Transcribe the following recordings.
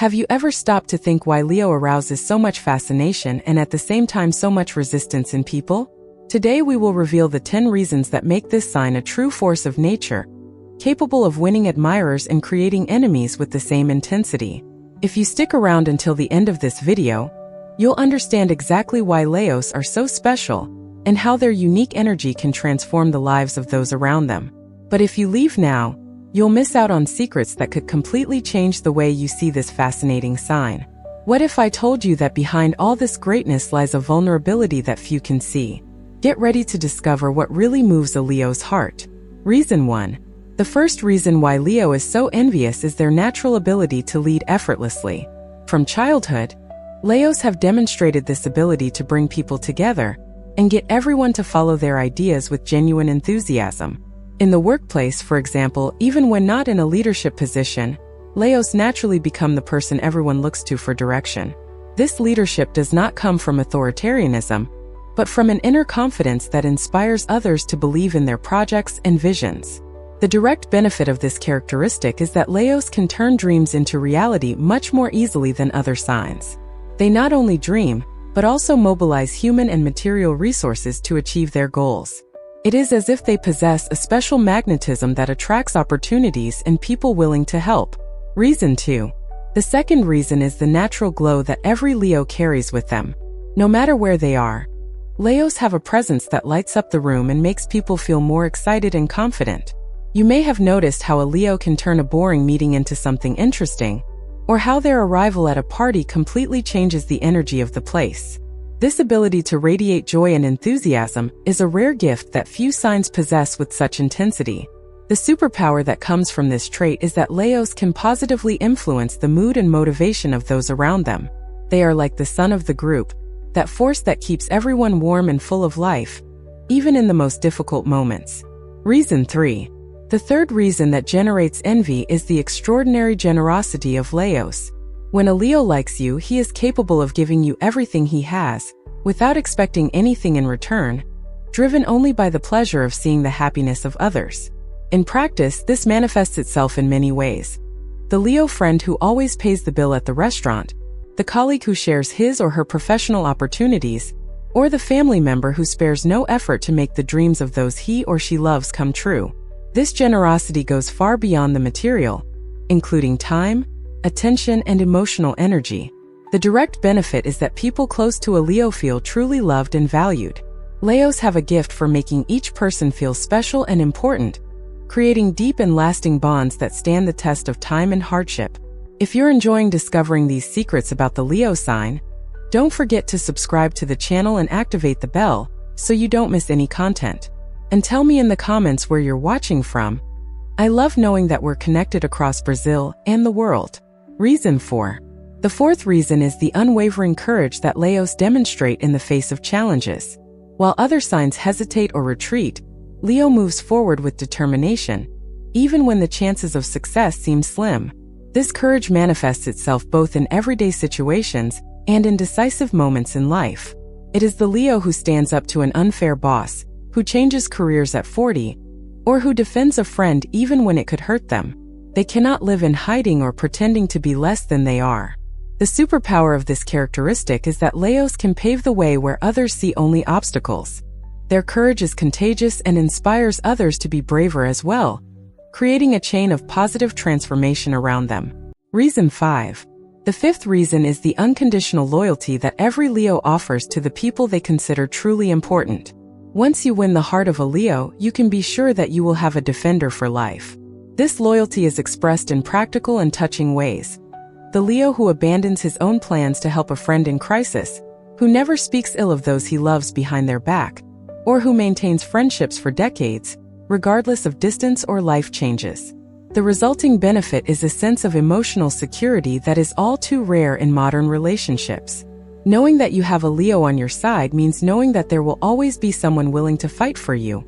Have you ever stopped to think why Leo arouses so much fascination and at the same time so much resistance in people? Today we will reveal the 10 reasons that make this sign a true force of nature, capable of winning admirers and creating enemies with the same intensity. If you stick around until the end of this video, you'll understand exactly why Leos are so special and how their unique energy can transform the lives of those around them. But if you leave now, you'll miss out on secrets that could completely change the way you see this fascinating sign. What if I told you that behind all this greatness lies a vulnerability that few can see? Get ready to discover what really moves a Leo's heart. Reason 1. The first reason why Leo is so envious is their natural ability to lead effortlessly. From childhood, Leos have demonstrated this ability to bring people together and get everyone to follow their ideas with genuine enthusiasm. In the workplace, for example, even when not in a leadership position, Leos naturally become the person everyone looks to for direction. This leadership does not come from authoritarianism, but from an inner confidence that inspires others to believe in their projects and visions. The direct benefit of this characteristic is that Leos can turn dreams into reality much more easily than other signs. They not only dream, but also mobilize human and material resources to achieve their goals. It is as if they possess a special magnetism that attracts opportunities and people willing to help. Reason 2. The second reason is the natural glow that every Leo carries with them. No matter where they are, Leos have a presence that lights up the room and makes people feel more excited and confident. You may have noticed how a Leo can turn a boring meeting into something interesting, or how their arrival at a party completely changes the energy of the place. This ability to radiate joy and enthusiasm is a rare gift that few signs possess with such intensity. The superpower that comes from this trait is that Leos can positively influence the mood and motivation of those around them. They are like the sun of the group, that force that keeps everyone warm and full of life, even in the most difficult moments. Reason 3. The third reason that generates envy is the extraordinary generosity of Leos. When a Leo likes you, he is capable of giving you everything he has, without expecting anything in return, driven only by the pleasure of seeing the happiness of others. In practice, this manifests itself in many ways. The Leo friend who always pays the bill at the restaurant, the colleague who shares his or her professional opportunities, or the family member who spares no effort to make the dreams of those he or she loves come true. This generosity goes far beyond the material, including time, attention, and emotional energy. The direct benefit is that people close to a Leo feel truly loved and valued. Leos have a gift for making each person feel special and important, creating deep and lasting bonds that stand the test of time and hardship. If you're enjoying discovering these secrets about the Leo sign, don't forget to subscribe to the channel and activate the bell so you don't miss any content. And tell me in the comments where you're watching from. I love knowing that we're connected across Brazil and the world. Reason 4. The fourth reason is the unwavering courage that Leos demonstrate in the face of challenges. While other signs hesitate or retreat, Leo moves forward with determination, even when the chances of success seem slim. This courage manifests itself both in everyday situations and in decisive moments in life. It is the Leo who stands up to an unfair boss, who changes careers at 40, or who defends a friend even when it could hurt them. They cannot live in hiding or pretending to be less than they are. The superpower of this characteristic is that Leos can pave the way where others see only obstacles. Their courage is contagious and inspires others to be braver as well, creating a chain of positive transformation around them. Reason 5. The fifth reason is the unconditional loyalty that every Leo offers to the people they consider truly important. Once you win the heart of a Leo, you can be sure that you will have a defender for life. This loyalty is expressed in practical and touching ways. The Leo who abandons his own plans to help a friend in crisis, who never speaks ill of those he loves behind their back, or who maintains friendships for decades, regardless of distance or life changes. The resulting benefit is a sense of emotional security that is all too rare in modern relationships. Knowing that you have a Leo on your side means knowing that there will always be someone willing to fight for you,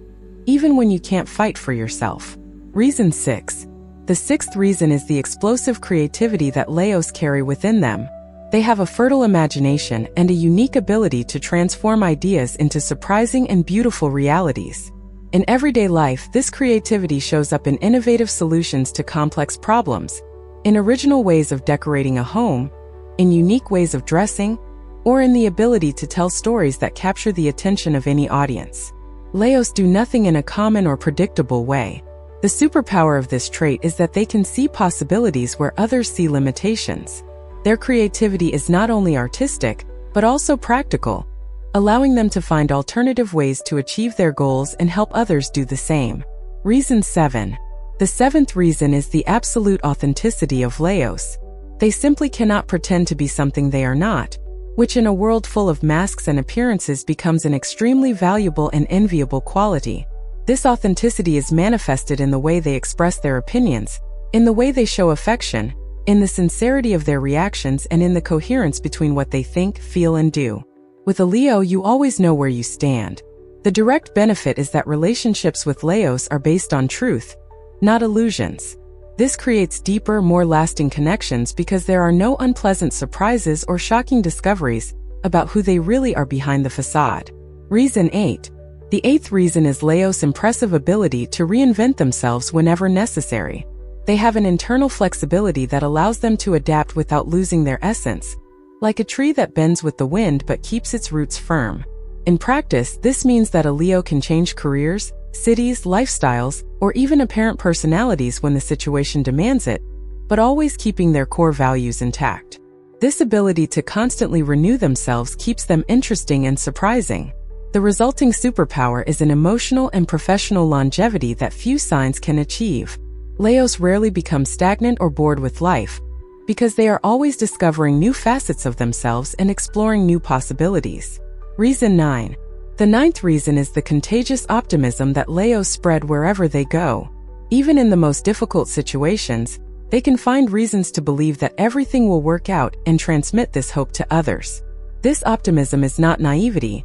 even when you can't fight for yourself. Reason 6. The sixth reason is the explosive creativity that Leos carry within them. They have a fertile imagination and a unique ability to transform ideas into surprising and beautiful realities. In everyday life, this creativity shows up in innovative solutions to complex problems, in original ways of decorating a home, in unique ways of dressing, or in the ability to tell stories that capture the attention of any audience. Leos do nothing in a common or predictable way. The superpower of this trait is that they can see possibilities where others see limitations. Their creativity is not only artistic, but also practical, allowing them to find alternative ways to achieve their goals and help others do the same. Reason 7. The seventh reason is the absolute authenticity of Leos. They simply cannot pretend to be something they are not, which in a world full of masks and appearances becomes an extremely valuable and enviable quality. This authenticity is manifested in the way they express their opinions, in the way they show affection, in the sincerity of their reactions, and in the coherence between what they think, feel, and do. With a Leo, you always know where you stand. The direct benefit is that relationships with Leos are based on truth, not illusions. This creates deeper, more lasting connections because there are no unpleasant surprises or shocking discoveries about who they really are behind the facade. Reason 8. The eighth reason is Leos' impressive ability to reinvent themselves whenever necessary. They have an internal flexibility that allows them to adapt without losing their essence, like a tree that bends with the wind but keeps its roots firm. In practice, this means that a Leo can change careers, cities, lifestyles, or even apparent personalities when the situation demands it, but always keeping their core values intact. This ability to constantly renew themselves keeps them interesting and surprising. The resulting superpower is an emotional and professional longevity that few signs can achieve. Leos rarely become stagnant or bored with life, because they are always discovering new facets of themselves and exploring new possibilities. Reason 9. The ninth reason is the contagious optimism that Leos spread wherever they go. Even in the most difficult situations, they can find reasons to believe that everything will work out and transmit this hope to others. This optimism is not naivety,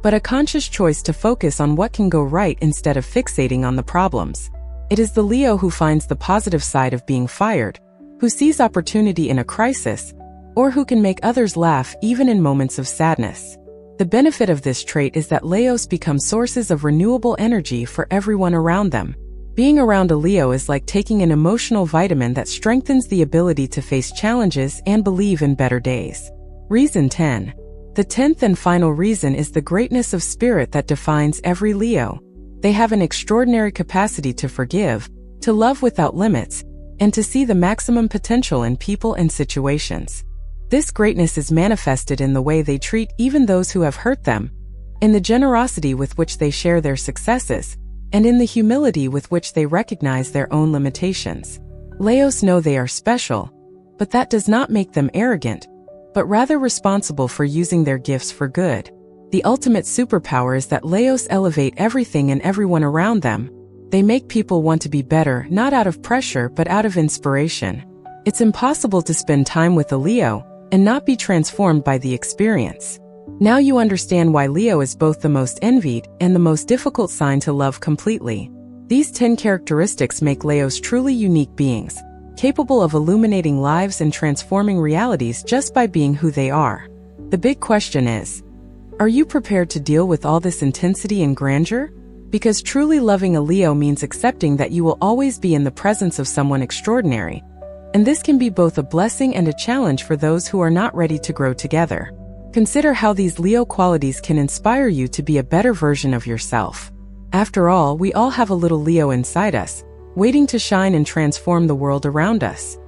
but a conscious choice to focus on what can go right instead of fixating on the problems. It is the Leo who finds the positive side of being fired, who sees opportunity in a crisis, or who can make others laugh even in moments of sadness. The benefit of this trait is that Leos become sources of renewable energy for everyone around them. Being around a Leo is like taking an emotional vitamin that strengthens the ability to face challenges and believe in better days. Reason 10. The 10th and final reason is the greatness of spirit that defines every Leo. They have an extraordinary capacity to forgive, to love without limits, and to see the maximum potential in people and situations. This greatness is manifested in the way they treat even those who have hurt them, in the generosity with which they share their successes, and in the humility with which they recognize their own limitations. Leos know they are special, but that does not make them arrogant, but rather responsible for using their gifts for good. The ultimate superpower is that Leos elevate everything and everyone around them. They make people want to be better, not out of pressure but out of inspiration. It's impossible to spend time with a Leo and not be transformed by the experience. Now you understand why Leo is both the most envied and the most difficult sign to love completely. These 10 characteristics make Leos truly unique beings, capable of illuminating lives and transforming realities just by being who they are. The big question is, are you prepared to deal with all this intensity and grandeur? Because truly loving a Leo means accepting that you will always be in the presence of someone extraordinary. And this can be both a blessing and a challenge for those who are not ready to grow together. Consider how these Leo qualities can inspire you to be a better version of yourself. After all, we all have a little Leo inside us, waiting to shine and transform the world around us.